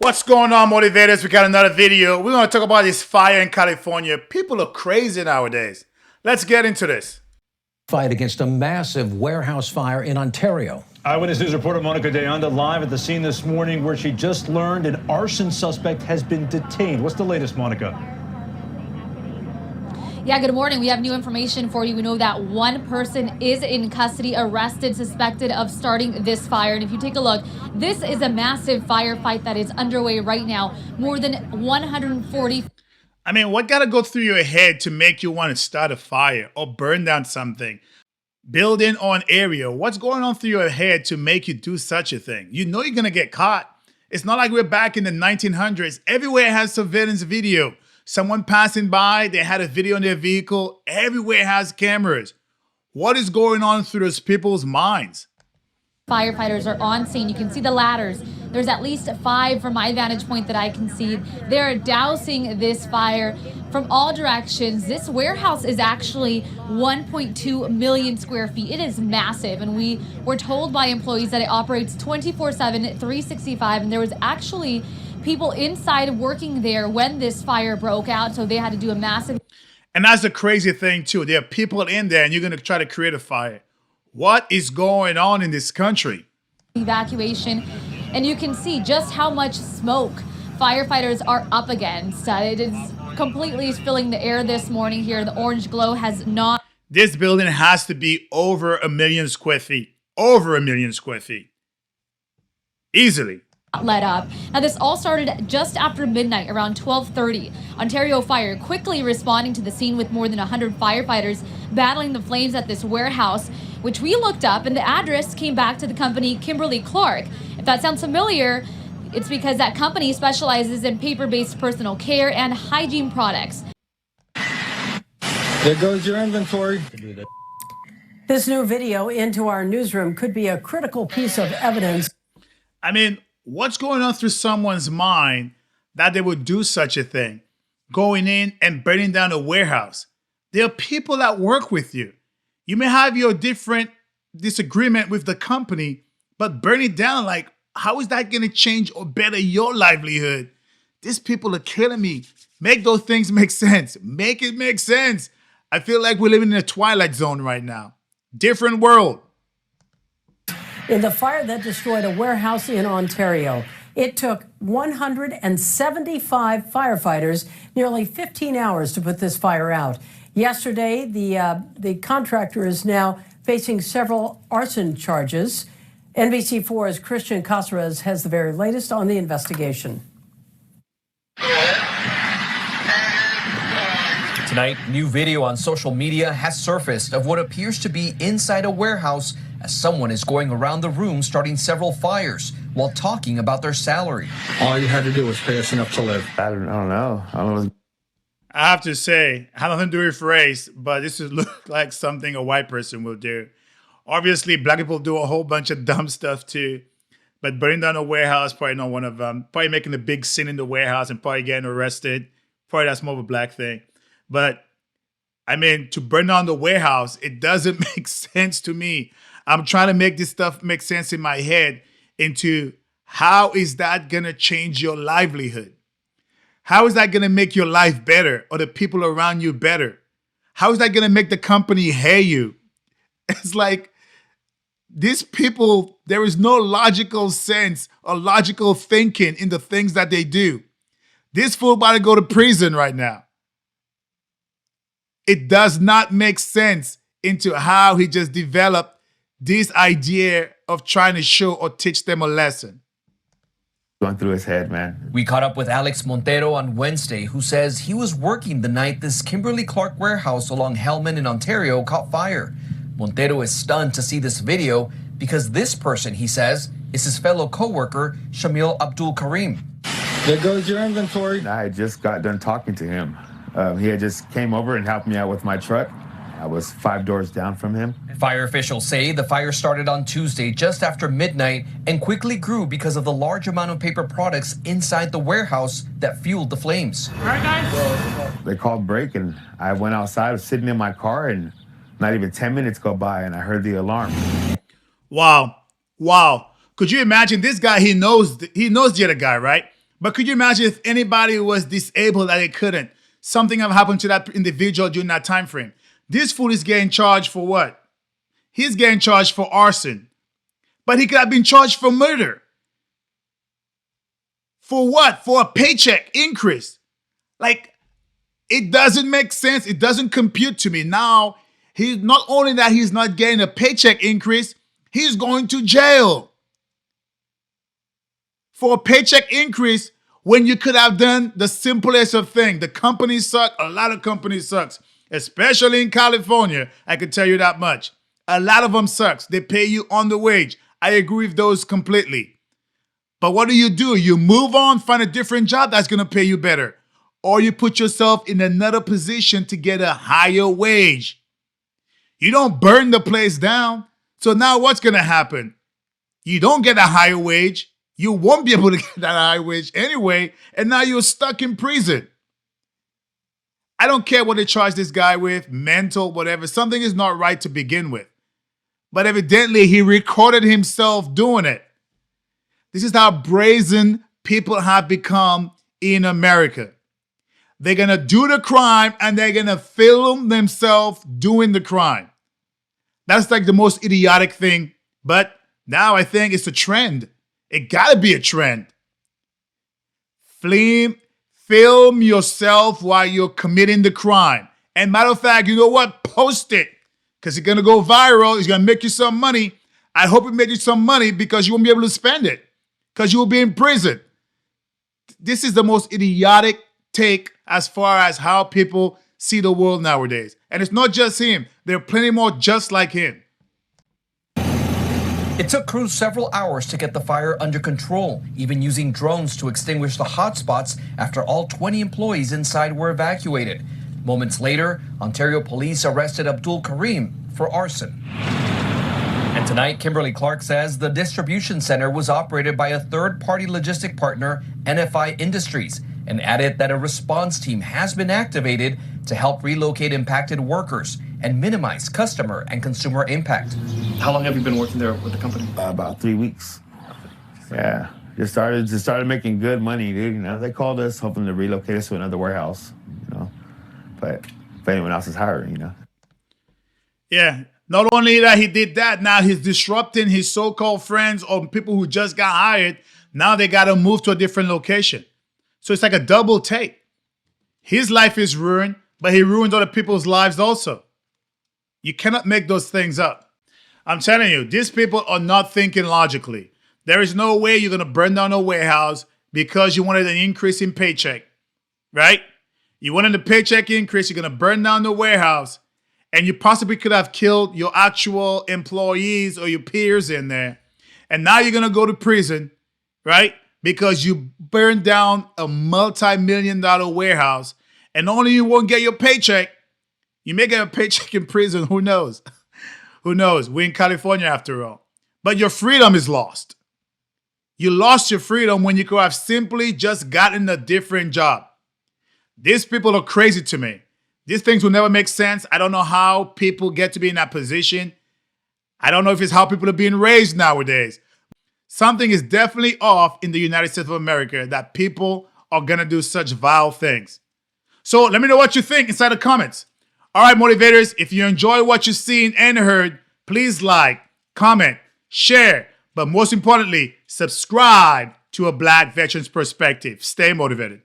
What's going on, motivators? We got another video. We're going to talk about this fire in California. People are crazy nowadays. Let's get into this. Fight against a massive warehouse fire in Ontario. Eyewitness News reporter Monica de Anda live at the scene this morning where she just learned an arson suspect has been detained. What's the latest, Monica? Yeah, good morning. We have new information for you. We know that one person is in custody, arrested, suspected of starting this fire. And if you take a look, this is a massive firefight that is underway right now. More than 140. I mean, what got to go through your head to make you want to start a fire or burn down something? Building or an area. What's going on through your head to make you do such a thing? You know you're going to get caught. It's not like we're back in the 1900s. Everywhere has surveillance video. Someone passing by, they had a video in their vehicle. Everywhere has cameras. What is going on through those people's minds? Firefighters are on scene. You can see the ladders. There's at least 5 from my vantage point that I can see. They're dousing this fire from all directions. This warehouse is actually 1.2 million square feet. It is massive, and we were told by employees that it operates 24/7, 365, and there was actually people inside working there when this fire broke out, so they had to do a massive... And that's the crazy thing too. There are people in there and you're going to try to create a fire. What is going on in this country? Evacuation, and you can see just how much smoke firefighters are up against. It is completely filling the air this morning here. The orange glow has not... This building has to be over 1 million square feet. Over 1 million square feet. Easily. Let up. Now, this all started just after midnight, around 12:30. Ontario Fire quickly responding to the scene with more than 100 firefighters battling the flames at this warehouse, which we looked up, and the address came back to the company Kimberly-Clark. If that sounds familiar, it's because that company specializes in paper-based personal care and hygiene products. There goes your inventory. This new video into our newsroom could be a critical piece of evidence. I mean, what's going on through someone's mind that they would do such a thing? Going in and burning down a warehouse. There are people that work with you. You may have your different disagreement with the company, but burn it down, like, how is that going to change or better your livelihood? These people are killing me. Make those things make sense. Make it make sense. I feel like we're living in a twilight zone right now. Different world. In the fire that destroyed a warehouse in Ontario, it took 175 firefighters nearly 15 hours to put this fire out. Yesterday, the contractor is now facing several arson charges. NBC4's Christian Caceres has the very latest on the investigation. Tonight, new video on social media has surfaced of what appears to be inside a warehouse as someone is going around the room starting several fires while talking about their salary. All you had to do was pay us enough to live. I don't know. I have to say, I have nothing to do with race, but this would look like something a white person will do. Obviously, black people do a whole bunch of dumb stuff too, but burning down a warehouse, probably not one of them. Probably making a big scene in the warehouse and probably getting arrested. Probably that's more of a black thing. But I mean, to burn down the warehouse, it doesn't make sense to me. I'm trying to make this stuff make sense in my head into how is that going to change your livelihood? How is that going to make your life better or the people around you better? How is that going to make the company hate you? It's like these people, there is no logical sense or logical thinking in the things that they do. This fool about to go to prison right now. It does not make sense into how he just developed this idea of trying to show or teach them a lesson. Going through his head, man. We caught up with Alex Montero on Wednesday, who says he was working the night this Kimberly-Clark warehouse along Hellman in Ontario caught fire. Montero is stunned to see this video because this person, he says, is his fellow co-worker, Shamil Abdul Karim. There goes your inventory. I just got done talking to him. He had just came over and helped me out with my truck. I was 5 doors down from him. Fire officials say the fire started on Tuesday just after midnight and quickly grew because of the large amount of paper products inside the warehouse that fueled the flames. They called break and I went outside, I was sitting in my car, and not even 10 minutes go by and I heard the alarm. Wow. Could you imagine this guy? He knows the other guy, right? But could you imagine if anybody was disabled that they couldn't? Something have happened to that individual during that time frame. This fool is getting charged for what? He's getting charged for arson. But he could have been charged for murder. For what? For a paycheck increase. Like, it doesn't make sense. It doesn't compute to me. Now, he's not only that he's not getting a paycheck increase, he's going to jail. For a paycheck increase when you could have done the simplest of things. The companies suck. A lot of companies sucks. Especially in California. I can tell you that much. A lot of them sucks. They pay you on the wage. I agree with those completely. But what do? You move on, find a different job that's going to pay you better. Or you put yourself in another position to get a higher wage. You don't burn the place down. So now what's going to happen? You don't get a higher wage. You won't be able to get that high wage anyway. And now you're stuck in prison. I don't care what they charge this guy with, mental, whatever. Something is not right to begin with. But evidently, he recorded himself doing it. This is how brazen people have become in America. They're going to do the crime and they're going to film themselves doing the crime. That's like the most idiotic thing. But now I think it's a trend. It got to be a trend. Film yourself while you're committing the crime. And matter of fact, you know what? Post it. Because it's going to go viral. It's going to make you some money. I hope it makes you some money because you won't be able to spend it. Because you will be in prison. This is the most idiotic take as far as how people see the world nowadays. And it's not just him. There are plenty more just like him. It took crews several hours to get the fire under control, even using drones to extinguish the hotspots after all 20 employees inside were evacuated. Moments later, Ontario police arrested Abdul Karim for arson. And tonight, Kimberly Clark says the distribution center was operated by a third-party logistic partner, NFI Industries, and added that a response team has been activated to help relocate impacted workers and minimize customer and consumer impact. How long have you been working there with the company? About 3 weeks. Yeah, just started making good money, dude. You know, they called us hoping to relocate us to another warehouse. You know, but if anyone else is hiring, you know. Yeah. Not only that he did that, now he's disrupting his so-called friends or people who just got hired. Now they got to move to a different location. So it's like a double take. His life is ruined, but he ruined other people's lives also. You cannot make those things up. I'm telling you, these people are not thinking logically. There is no way you're going to burn down a warehouse because you wanted an increase in paycheck, right? You wanted a paycheck increase, you're going to burn down the warehouse, and you possibly could have killed your actual employees or your peers in there. And now you're going to go to prison, right? Because you burned down a multi-million-dollar warehouse and only you won't get your paycheck. You may get a paycheck in prison. Who knows? Who knows? We're in California after all. But your freedom is lost. You lost your freedom when you could have simply just gotten a different job. These people are crazy to me. These things will never make sense. I don't know how people get to be in that position. I don't know if it's how people are being raised nowadays. Something is definitely off in the United States of America that people are going to do such vile things. So let me know what you think inside the comments. All right, motivators, if you enjoy what you've seen and heard, please like, comment, share, but most importantly, subscribe to A Black Veteran's Perspective. Stay motivated.